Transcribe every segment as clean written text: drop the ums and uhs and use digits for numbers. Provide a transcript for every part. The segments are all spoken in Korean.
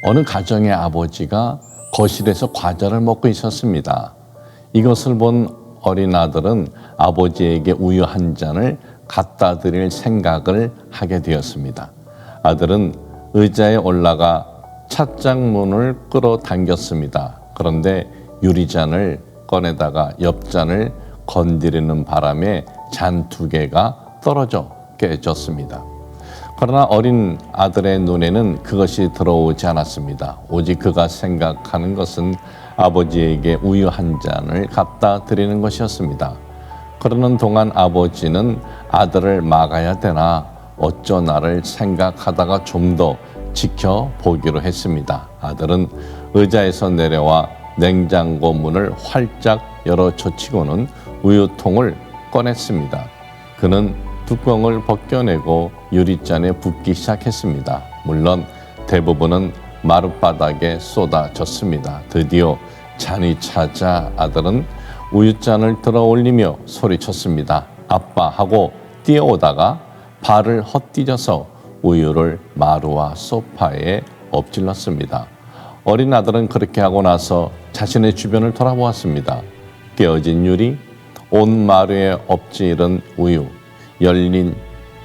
어느 가정의 아버지가 거실에서 과자를 먹고 있었습니다. 이것을 본 어린 아들은 아버지에게 우유 한 잔을 갖다 드릴 생각을 하게 되었습니다. 아들은 의자에 올라가 찻장문을 끌어당겼습니다. 그런데 유리잔을 꺼내다가 옆잔을 건드리는 바람에 잔 2개가 떨어져 깨졌습니다. 그러나 어린 아들의 눈에는 그것이 들어오지 않았습니다. 오직 그가 생각하는 것은 아버지에게 우유 한 잔을 갖다 드리는 것이었습니다. 그러는 동안 아버지는 아들을 막아야 되나 어쩌나를 생각하다가 좀 더 지켜보기로 했습니다. 아들은 의자에서 내려와 냉장고 문을 활짝 열어 젖히고는 우유통을 꺼냈습니다. 그는 뚜껑을 벗겨내고 유리잔에 붓기 시작했습니다. 물론 대부분은 마룻바닥에 쏟아졌습니다. 드디어 잔이 차자 아들은 우유잔을 들어 올리며 소리쳤습니다. 아빠 하고 뛰어오다가 발을 헛디뎌서 우유를 마루와 소파에 엎질렀습니다. 어린 아들은 그렇게 하고 나서 자신의 주변을 돌아보았습니다. 깨어진 유리, 온 마루에 엎질은 우유, 열린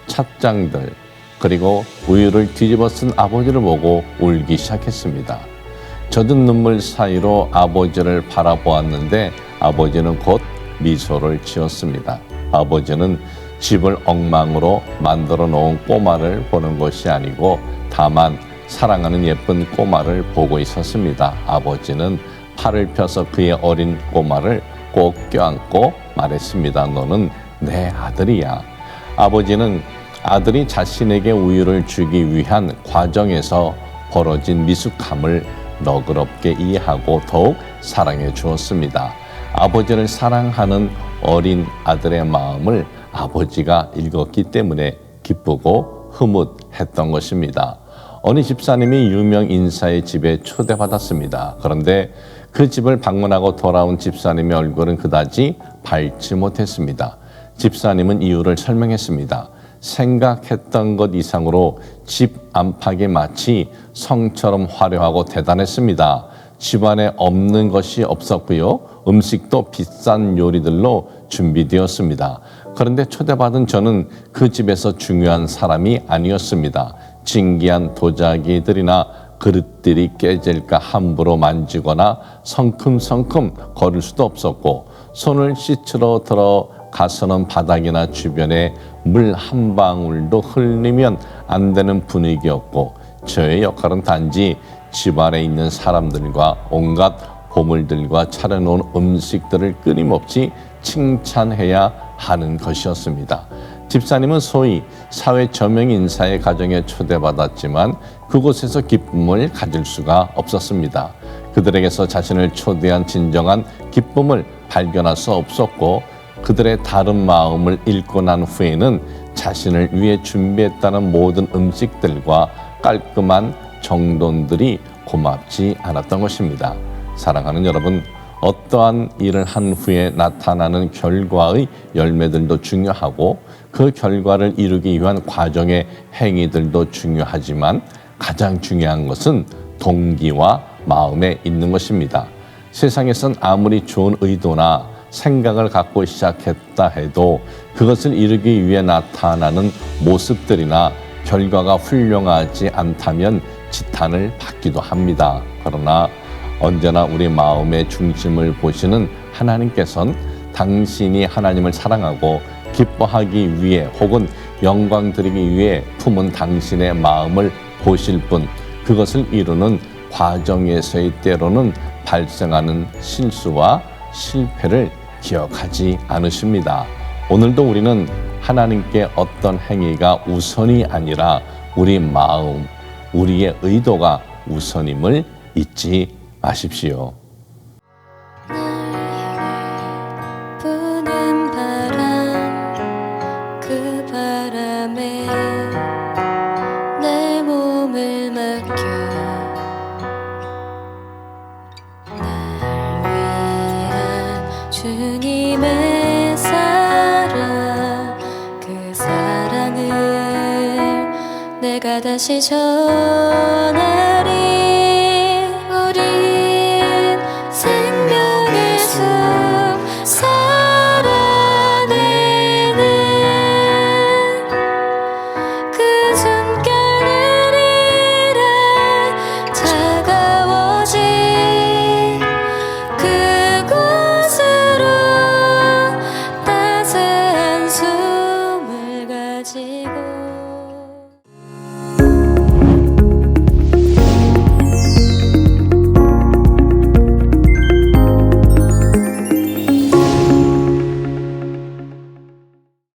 찻장들, 그리고 우유를 뒤집어 쓴 아버지를 보고 울기 시작했습니다. 젖은 눈물 사이로 아버지를 바라보았는데 아버지는 곧 미소를 지었습니다. 아버지는 집을 엉망으로 만들어 놓은 꼬마를 보는 것이 아니고 다만 사랑하는 예쁜 꼬마를 보고 있었습니다. 아버지는 팔을 펴서 그의 어린 꼬마를 꼭 껴안고 말했습니다. 너는 내 아들이야. 아버지는 아들이 자신에게 우유를 주기 위한 과정에서 벌어진 미숙함을 너그럽게 이해하고 더욱 사랑해 주었습니다. 아버지를 사랑하는 어린 아들의 마음을 아버지가 읽었기 때문에 기쁘고 흐뭇했던 것입니다. 어느 집사님이 유명 인사의 집에 초대받았습니다. 그런데 그 집을 방문하고 돌아온 집사님의 얼굴은 그다지 밝지 못했습니다. 집사님은 이유를 설명했습니다. 생각했던 것 이상으로 집 안팎이 마치 성처럼 화려하고 대단했습니다. 집안에 없는 것이 없었고요. 음식도 비싼 요리들로 준비되었습니다. 그런데 초대받은 저는 그 집에서 중요한 사람이 아니었습니다. 진기한 도자기들이나 그릇들이 깨질까 함부로 만지거나 성큼성큼 거릴 수도 없었고 손을 씻으러 들어가서는 바닥이나 주변에 물 한 방울도 흘리면 안 되는 분위기였고 저의 역할은 단지 집안에 있는 사람들과 온갖 보물들과 차려놓은 음식들을 끊임없이 칭찬해야 하는 것이었습니다. 집사님은 소위 사회 저명 인사의 가정에 초대받았지만 그곳에서 기쁨을 가질 수가 없었습니다. 그들에게서 자신을 초대한 진정한 기쁨을 발견할 수 없었고 그들의 다른 마음을 읽고 난 후에는 자신을 위해 준비했다는 모든 음식들과 깔끔한 정돈들이 고맙지 않았던 것입니다. 사랑하는 여러분, 어떠한 일을 한 후에 나타나는 결과의 열매들도 중요하고 그 결과를 이루기 위한 과정의 행위들도 중요하지만 가장 중요한 것은 동기와 마음에 있는 것입니다. 세상에선 아무리 좋은 의도나 생각을 갖고 시작했다 해도 그것을 이루기 위해 나타나는 모습들이나 결과가 훌륭하지 않다면 지탄을 받기도 합니다. 그러나 언제나 우리 마음의 중심을 보시는 하나님께서는 당신이 하나님을 사랑하고 기뻐하기 위해 혹은 영광 드리기 위해 품은 당신의 마음을 보실 뿐 그것을 이루는 과정에서의 때로는 발생하는 실수와 실패를 기억하지 않으십니다. 오늘도 우리는 하나님께 어떤 행위가 우선이 아니라 우리 마음, 우리의 의도가 우선임을 잊지 마십시오. 부는 바람, 그 바람에 내 몸을 맡겨 날 위한 주님의 사랑, 그 사랑을 내가 다시 전해